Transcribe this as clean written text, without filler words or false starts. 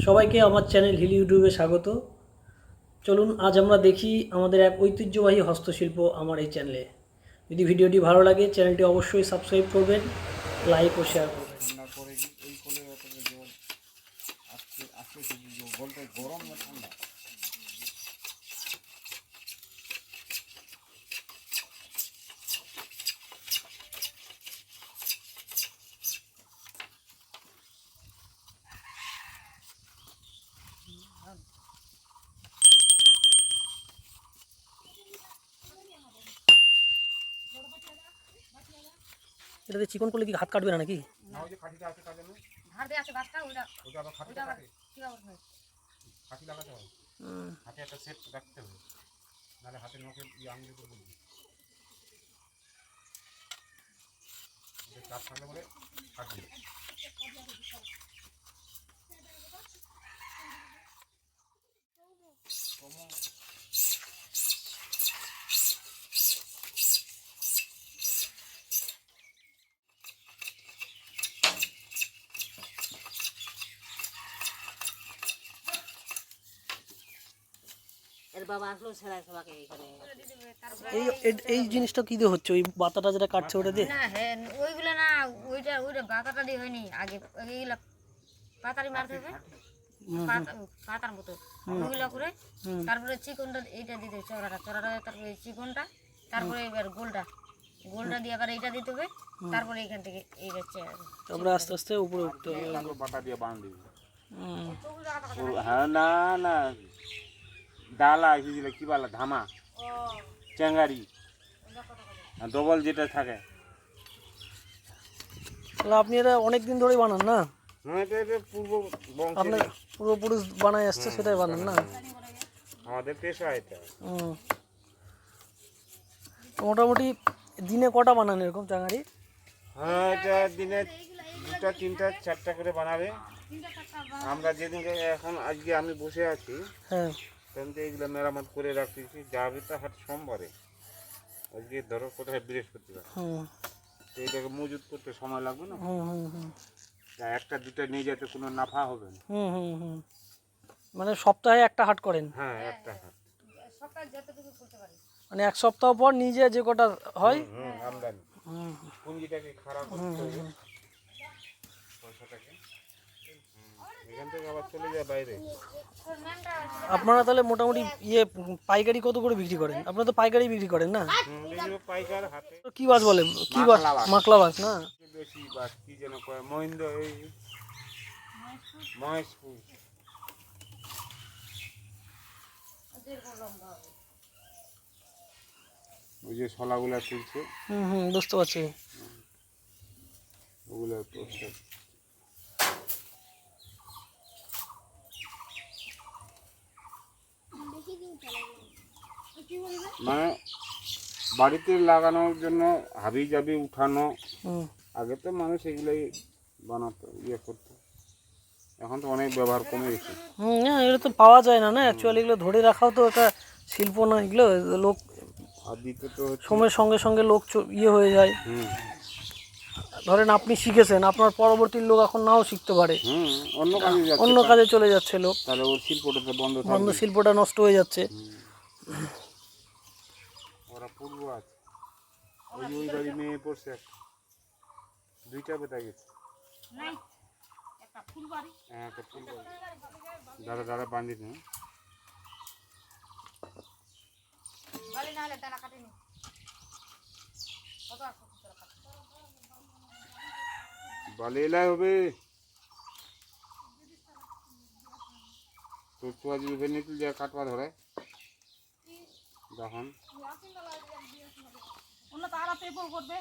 সবাইকে আমার channel hill ইউটিউবে স্বাগত। চলুন আজ আমরা দেখি আমাদের এক ঐতিহ্যবাহী হস্তশিল্প আমার এই চ্যানেলে। যদি ভিডিওটি ভালো লাগে চ্যানেলটি অবশ্যই সাবস্ক্রাইব করবেন, লাইক ও শেয়ার করবেন। গরম না ঠান্ডা? এটাতে চিকন করলে কি হাত কাটবে না নাকি? না, ওই যে কাঠিটা আছে তার জন্য ধার দিয়ে আছে বাসটা ওইটা ওটা আবার ওইটা আবার কি আবার হয় কাঠি লাগাতে হবে। হাতে একটা সেট রাখতে হবে, নাহলে হাতের নখে আঙুলে করে বলবি চাপ থাকলে বলে কাটবে। এর বাবা আসলো ছেড়ায় সবাইকে এখানে এই জিনিসটা কি দিয়ে হচ্ছে? ওই বাতাটা যেটা কাটছে ওটা দিয়ে? না হ্যাঁ ওইগুলো না, ওইটা ওইটা বাতাটা দিয়ে হয়নি, আগে এইগুলা পাতারি মারতে হবে পাতার মতো ওইগুলা করে তারপরে চিকনটা এইটা দিতে হবে, চড়াটা তারপরে এই চিকনটা, তারপরে এবার গোলটা দিয়ে আবার এইটা দিতে হবে, তারপরে এইখান থেকে এইটা তারপরে আস্তে আস্তে উপরে উঠতে হবে। বাটা দিয়ে বাঁধ দিবি। হ্যাঁ, না না, ডালা হিজলে কি বলে, ধামা চেঙ্গারি ডবল যেটা থাকে। তাহলে আপনি এটা অনেক দিন ধরেই বানান না? হ্যাঁ, এটা পূর্ব আপনার পূর্বপুরুষ বানায় আসছে সেটাই বানান না? আমাদের পেশা এটা। মোটামুটি দিনে কটা বানান এরকম চাঙারি? হ্যাঁ, এটা দিনে 2টা 3টা 4টা করে বানাবে। আমরা যেদিনকে এখন আজকে আমি বসে আছি, হ্যাঁ, তখন তো এইগুলো মেরামত করে রাখতেছি। যাবে তো হাট সোমবারে, আজকে ধরো কোথায় বৃহস্পতিবার, তো এটাকে মজুত করতে সময় লাগবে না। একটা 2টা নিয়ে যেতে কোনো নাফা হবে না। মানে সপ্তাহে একটা হাট করেন? হ্যাঁ, একটা হাট মানে এক সপ্তাহ পর নিজে যে কটা হয় আমদানি পুঁজিটাকে খারাপ করতে হবে, পয়সাটাকে এখান থেকে আবার চলে যায় বাইরে। আপনারা তাহলে মোটামুটি পাইকারি কত করে বিক্রি করেন? আপনারা তো পাইকারি বিক্রি করেন না? পাইকার হাতে কি বাস বলে? কি বাস? মাকলা বাস না? বেশি বাস কি যেন কয়, মহিন্দ্র, এই মহেশপুর। ওই যে শলাগুলা তুলছে, বুঝতে পারছি। ওগুলো মানে বাড়িতে লাগানোর জন্য হাবি জাবি উঠানো। আগে তো মানুষ এগুলোই বানাতো, করতো। এখন তো অনেক ব্যবহার কমে গেছে। এগুলো তো পাওয়া যায় না, অ্যাকচুয়ালি এগুলো ধরে রাখাও তো একটা শিল্প না। এগুলো লোক আর দিতে তো সময়ের সঙ্গে সঙ্গে লোক হয়ে যায়। ধরেন আপনি শিখেছেন, আপনার পরবর্তী লোক এখন নাও শিখতে পারে, অন্য কাজে চলে যাচ্ছে লোক, তাহলে ওর শিল্পটা তো বন্ধ, শিল্পটা নষ্ট হয়ে যাচ্ছে। ওরা পূর্ব আছে, ওই বাড়ি মেয়ে পড়ছে, 2টা বেটা গেছে। হ্যাঁ, একটা ফুলবাড়ি। দাদা বান্ধিত না বালি এলাই হবে তোর ছোয়া যদি ভেঙে তুল যা কাটবা ধরে যখন তারা পেপল করবে।